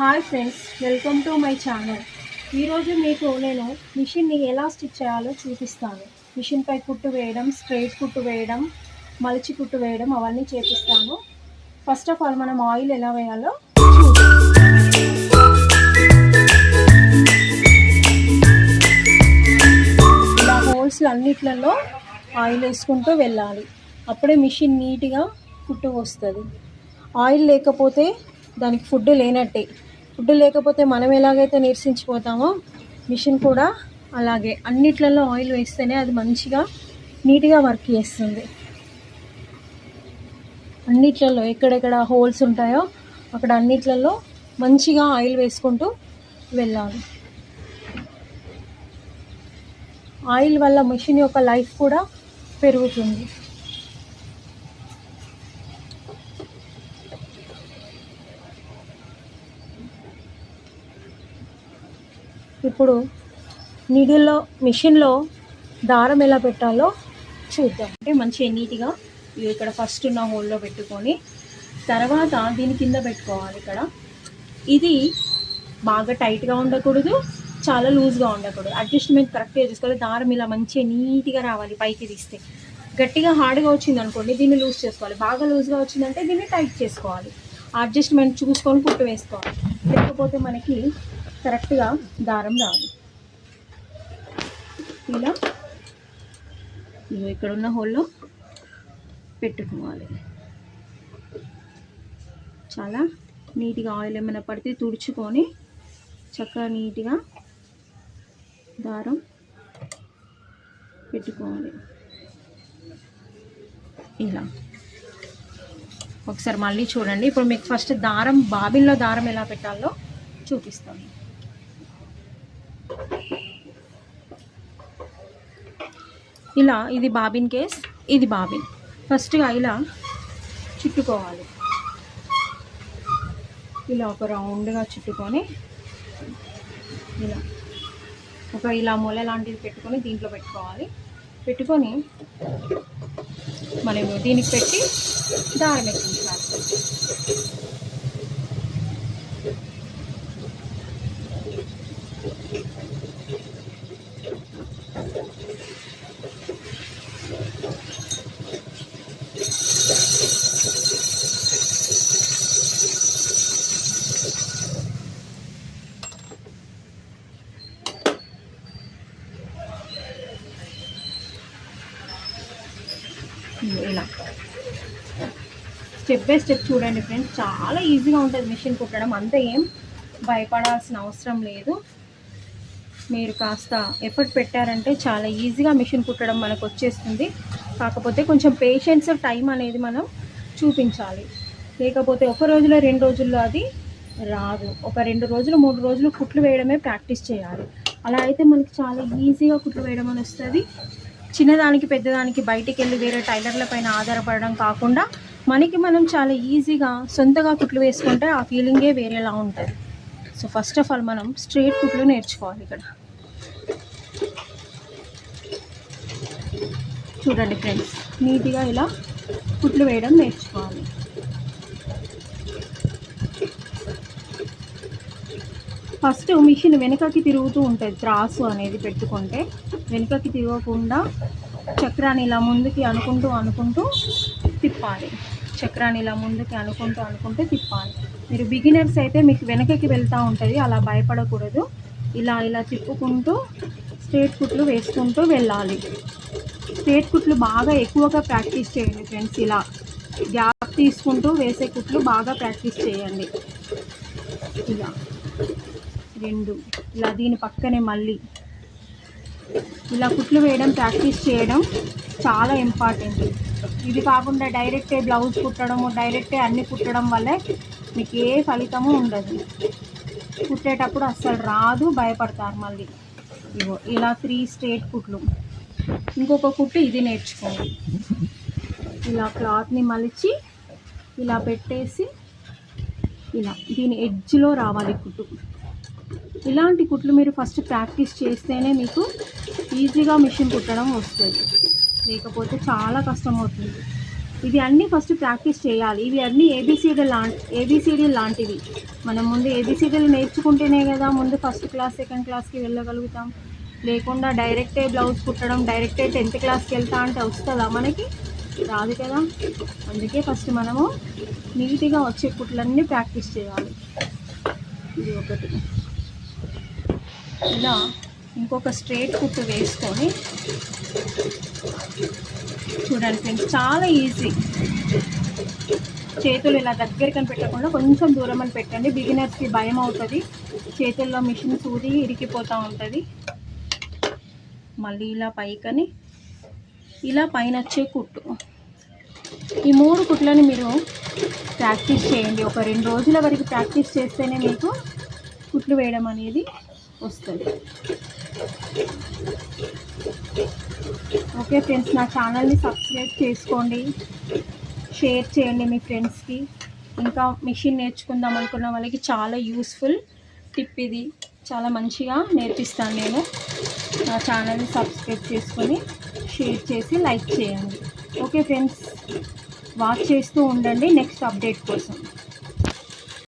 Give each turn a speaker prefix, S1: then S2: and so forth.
S1: Hi friends, welcome to my channel. ఈరోజు మీకు నేను మిషన్ని ఎలా స్టిచ్ చేయాలో చూపిస్తాను. మిషన్పై కుట్టు వేయడం, స్ట్రైట్ కుట్టు వేయడం, మలిచి కుట్టు వేయడం అవన్నీ చేపిస్తాను. ఫస్ట్ ఆఫ్ ఆల్ మనం ఆయిల్ ఎలా వేయాలో ఇలా హోల్స్ అన్నిట్లలో ఆయిల్ వేసుకుంటూ వెళ్ళాలి. అప్పుడే మిషన్ నీట్గా కుట్టు వస్తుంది. ఆయిల్ లేకపోతే దానికి ఫుడ్ లేనట్టే. ఫుడ్ లేకపోతే మనం ఎలాగైతే నీరసించిపోతామో మిషన్ కూడా అలాగే అన్నిట్లలో ఆయిల్ వేస్తేనే అది మంచిగా నీట్గా వర్క్ చేస్తుంది. అన్నిట్లలో ఎక్కడెక్కడ హోల్స్ ఉంటాయో అక్కడ అన్నిట్లలో మంచిగా ఆయిల్ వేసుకుంటూ వెళ్ళాలి. ఆయిల్ వల్ల మిషన్ యొక్క లైఫ్ కూడా పెరుగుతుంది. ఇప్పుడు నీడిల్లో మిషన్లో దారం ఎలా పెట్టాలో చూద్దాం. అంటే మంచిగా నీట్గా ఇక్కడ ఫస్ట్ ఉన్న హోల్లో పెట్టుకొని తర్వాత దీని కింద పెట్టుకోవాలి. ఇక్కడ ఇది బాగా టైట్గా ఉండకూడదు, చాలా లూజ్గా ఉండకూడదు. అడ్జస్ట్మెంట్ కరెక్ట్గా చేసుకోవాలి. దారం ఇలా మంచిగా నీట్గా రావాలి. పైకి తీస్తే గట్టిగా హార్డ్గా వచ్చింది అనుకోండి, దీన్ని లూజ్ చేసుకోవాలి. బాగా లూజ్గా వచ్చిందంటే దీన్ని టైట్ చేసుకోవాలి. అడ్జస్ట్మెంట్ చూసుకొని కుట్టు వేసుకోవాలి. లేకపోతే మనకి కరెక్ట్గా దారం రాదు. ఇలా ఇక్కడ ఉన్న హోల్లో పెట్టుకోవాలి. చాలా నీట్గా ఆయిల్ ఏమైనా పడితే తుడుచుకొని చక్కగా నీట్గా దారం పెట్టుకోవాలి. ఇలా ఒకసారి మళ్ళీ చూడండి. ఇప్పుడు మీకు ఫస్ట్ దారం బాబిన్లో దారం ఎలా పెట్టాలో చూపిస్తాను. ఇలా ఇది బాబిన్ కేస్, ఇది బాబిన్. ఫస్ట్గా ఇలా చుట్టుకోవాలి. ఇలా ఒక రౌండ్గా చుట్టుకొని ఇలా మూల లాంటిది పెట్టుకొని దీంట్లో పెట్టుకోవాలి. పెట్టుకొని మనం దీనికి పెట్టి దారం ఎక్కించాలి. ఇలా స్టెప్ బై స్టెప్ చూడండి ఫ్రెండ్స్. చాలా ఈజీగా ఉంటుంది మిషన్ కుట్టడం. అంత ఏం భయపడాల్సిన అవసరం లేదు. మీరు కాస్త ఎఫర్ట్ పెట్టారంటే చాలా ఈజీగా మిషన్ కుట్టడం మనకు వచ్చేస్తుంది. కాకపోతే కొంచెం పేషెన్స్, టైం అనేది మనం చూపించాలి. లేకపోతే ఒక రోజులో 2 రోజుల్లో అది రాదు. ఒక 2 రోజులు 3 రోజులు కుట్లు వేయడమే ప్రాక్టీస్ చేయాలి. అలా అయితే మనకి చాలా ఈజీగా కుట్లు వేయడం అని వస్తుంది. చిన్నదానికి పెద్దదానికి బయటికి వెళ్ళి వేరే టైలర్ల పైన ఆధారపడడం కాకుండా మనకి మనం చాలా ఈజీగా సొంతగా కుట్లు వేసుకుంటే ఆ ఫీలింగే వేరేలా ఉంటుంది. సో ఫస్ట్ ఆఫ్ ఆల్ మనం స్ట్రైట్ కుట్లు నేర్చుకోవాలి. ఇక్కడ చూడండి ఫ్రెండ్స్, నీట్గా ఇలా కుట్లు వేయడం నేర్చుకోవాలి. ఫస్ట్ మిషన్ వెనుకకి తిరుగుతూ ఉంటుంది. త్రాసు అనేది పెట్టుకుంటే వెనుకకి తిరగకుండా చక్రాన్ని ఇలా ముందుకి అనుకుంటూ తిప్పాలి. చక్రాన్ని ఇలా ముందుకి అనుకుంటూ తిప్పాలి. మీరు బిగినర్స్ అయితే మీకు వెనకకి వెళ్తూ ఉంటుంది, అలా భయపడకూడదు. ఇలా తిప్పుకుంటూ స్ట్రైట్ కుట్లు వేసుకుంటూ వెళ్ళాలి. స్ట్రైట్ కుట్లు బాగా ఎక్కువగా ప్రాక్టీస్ చేయండి ఫ్రెండ్స్. ఇలా గ్యాప్ తీసుకుంటూ వేసే కుట్లు బాగా ప్రాక్టీస్ చేయండి. ఇలా 2 ఇలా దీని పక్కనే మళ్ళీ ఇలా కుట్లు వేయడం ప్రాక్టీస్ చేయడం చాలా ఇంపార్టెంట్. ఇది కాకుండా డైరెక్టే బ్లౌజ్ కుట్టడము, డైరెక్టే అన్నీ కుట్టడం వల్ల మీకు ఏ ఫలితము ఉండదు. కుట్టేటప్పుడు అస్సలు రాదు, భయపడతారు మళ్ళీ. ఇగో ఇలా 3 స్ట్రైట్ కుట్లు. ఇంకొక కుట్టు ఇది నేర్చుకోండి. ఇలా క్లాత్ని మలిచి ఇలా పెట్టేసి ఇలా దీని ఎడ్జ్లో రావాలి కుట్టు. ఇలాంటి కుట్లు మీరు ఫస్ట్ ప్రాక్టీస్ చేస్తేనే మీకు ఈజీగా మిషన్ కుట్టడం వస్తుంది. లేకపోతే చాలా కష్టం అవుతుంది. ఇది అన్నీ ఫస్ట్ ప్రాక్టీస్ చేయాలి. ఇవి అన్నీ ఏబిసిడి లాంటివి. మనం ముందు ఏబిసిడీలు నేర్చుకుంటేనే కదా ముందు ఫస్ట్ క్లాస్ సెకండ్ క్లాస్కి వెళ్ళగలుగుతాం. లేకుండా డైరెక్టే బ్లౌజ్ కుట్టడం, డైరెక్టే 10th క్లాస్కి వెళ్తా అంటే వస్తుందా మనకి? రాదు కదా. అందుకే ఫస్ట్ మనము నీట్గా వచ్చే కుట్లన్నీ ప్రాక్టీస్ చేయాలి. ఇది ఒకటి. ఇలా ఇంకొక స్ట్రేట్ కుట్టు వేసుకొని చూడండి ఫ్రెండ్స్, చాలా ఈజీ. చేతులు ఇలా దగ్గరికి పెట్టకుండా కొంచెం దూరం అని పెట్టండి. బిగినర్స్కి భయం అవుతుంది, చేతుల్లో మిషన్ సూది ఇరికిపోతూ ఉంటుంది. మళ్ళీ ఇలా పైకని ఇలా పైన వచ్చే కుట్టు. ఈ 3 కుట్లని మీరు ప్రాక్టీస్ చేయండి. ఒక 2 రోజుల వరకు ప్రాక్టీస్ చేస్తేనే మీకు కుట్లు వేయడం అనేది వస్తుంది. ఓకే ఫ్రెండ్స్, నా ఛానల్ని సబ్స్క్రైబ్ చేసుకోండి, షేర్ చేయండి మీ ఫ్రెండ్స్కి. ఇంకా మిషన్ నేర్చుకుందాం అనుకున్న వాళ్ళకి చాలా యూస్ఫుల్ టిప్ ఇది. చాలా మంచిగా నేర్పిస్తాను నేను. నా ఛానల్ని సబ్స్క్రైబ్ చేసుకొని షేర్ చేసి లైక్ చేయండి. ఓకే ఫ్రెండ్స్, వాచ్ చేస్తూ ఉండండి నెక్స్ట్ అప్డేట్ కోసం.